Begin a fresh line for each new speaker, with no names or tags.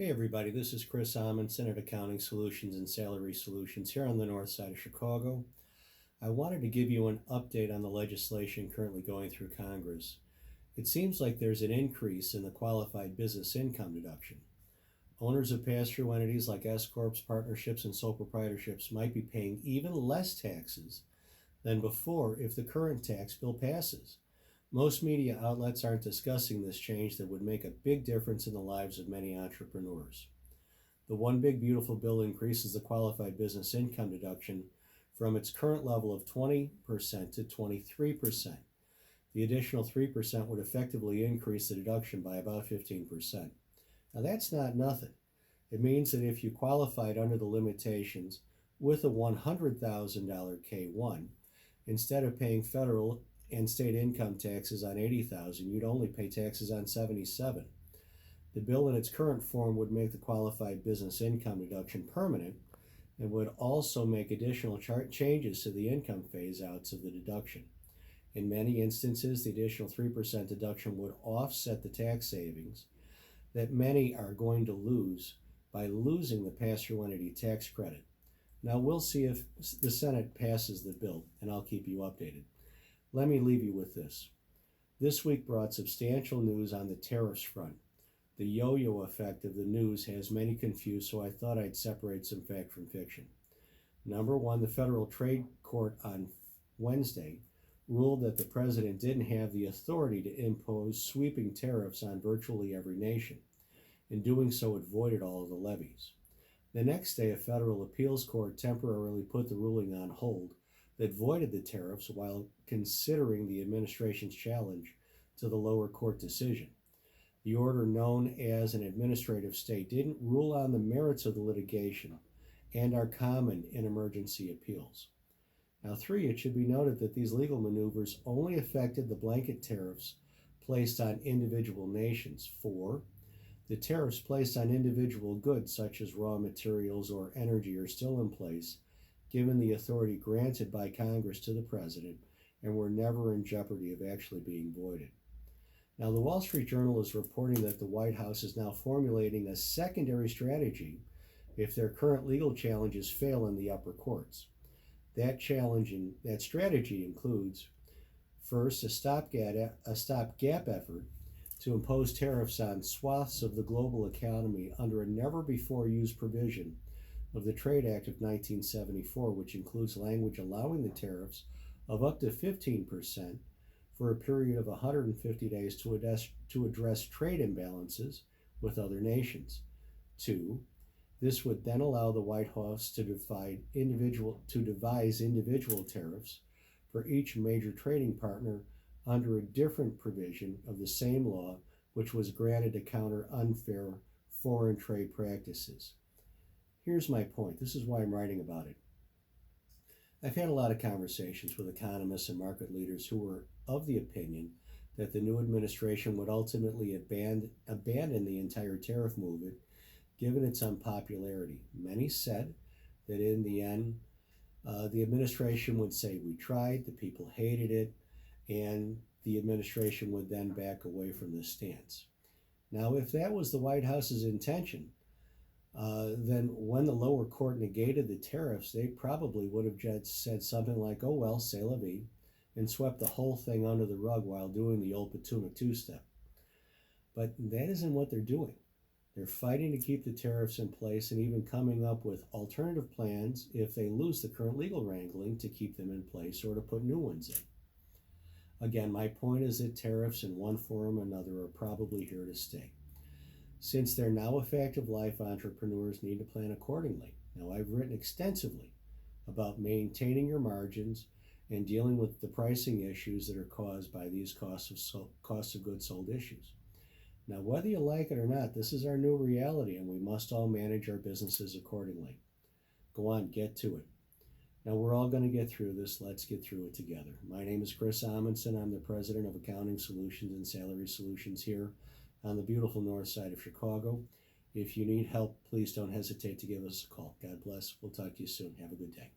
Hey everybody, this is Chris Amundsen at Accounting Solutions and Salary Solutions here on the north side of Chicago. I wanted to give you an update on the legislation currently going through Congress. It seems like there's an increase in the qualified business income deduction. Owners of pass-through entities like S-corps, partnerships, and sole proprietorships might be paying even less taxes than before if the current tax bill passes. Most media outlets aren't discussing this change that would make a big difference in the lives of many entrepreneurs. The One Big Beautiful Bill increases the qualified business income deduction from its current level of 20% to 23%. The additional 3% would effectively increase the deduction by about 15%. Now that's not nothing. It means that if you qualified under the limitations with a $100,000 K1, instead of paying federal and state income taxes on $80,000, you'd only pay taxes on $77,000. The bill in its current form would make the qualified business income deduction permanent and would also make additional changes to the income phase-outs of the deduction. In many instances, the additional 3% deduction would offset the tax savings that many are going to lose by losing the pass-through entity tax credit. Now we'll see if the Senate passes the bill, and I'll keep you updated. Let me leave you with this. This week brought substantial news on the tariffs front. The yo-yo effect of the news has many confused, so I thought I'd separate some fact from fiction. Number one, the Federal Trade Court on Wednesday ruled that the president didn't have the authority to impose sweeping tariffs on virtually every nation. In doing so, it voided all of the levies. The next day, a federal appeals court temporarily put the ruling on hold that voided the tariffs while considering the administration's challenge to the lower court decision. The order, known as an administrative stay, didn't rule on the merits of the litigation and are common in emergency appeals. Now, three, it should be noted that these legal maneuvers only affected the blanket tariffs placed on individual nations. Four, the tariffs placed on individual goods such as raw materials or energy are still in place, given the authority granted by Congress to the president, and were never in jeopardy of actually being voided. Now, the Wall Street Journal is reporting that the White House is now formulating a secondary strategy if their current legal challenges fail in the upper courts. That strategy includes, first, a stopgap effort to impose tariffs on swaths of the global economy under a never-before-used provision of the Trade Act of 1974, which includes language allowing the tariffs of up to 15% for a period of 150 days to address trade imbalances with other nations. Two, this would then allow the White House to devise individual tariffs for each major trading partner under a different provision of the same law, which was granted to counter unfair foreign trade practices. Here's my point. This is why I'm writing about it. I've had a lot of conversations with economists and market leaders who were of the opinion that the new administration would ultimately abandon the entire tariff movement, given its unpopularity. Many said that in the end, the administration would say, "We tried," the people hated it, and the administration would then back away from this stance. Now, if that was the White House's intention, then when the lower court negated the tariffs, they probably would have just said something like, "Oh well, c'est la vie," and swept the whole thing under the rug while doing the old Potomac two-step. But that isn't what they're doing. They're fighting to keep the tariffs in place and even coming up with alternative plans if they lose the current legal wrangling to keep them in place or to put new ones in. Again, my point is that tariffs in one form or another are probably here to stay. Since they're now a fact of life, entrepreneurs need to plan accordingly. Now, I've written extensively about maintaining your margins and dealing with the pricing issues that are caused by these cost of goods sold issues. Now, whether you like it or not, this is our new reality, and we must all manage our businesses accordingly. Go on, get to it. Now, we're all going to get through this. Let's get through it together. My name is Chris Amundsen. I'm the president of Accounting Solutions and Salary Solutions here on the beautiful north side of Chicago. If you need help, please don't hesitate to give us a call. God bless. We'll talk to you soon. Have a good day.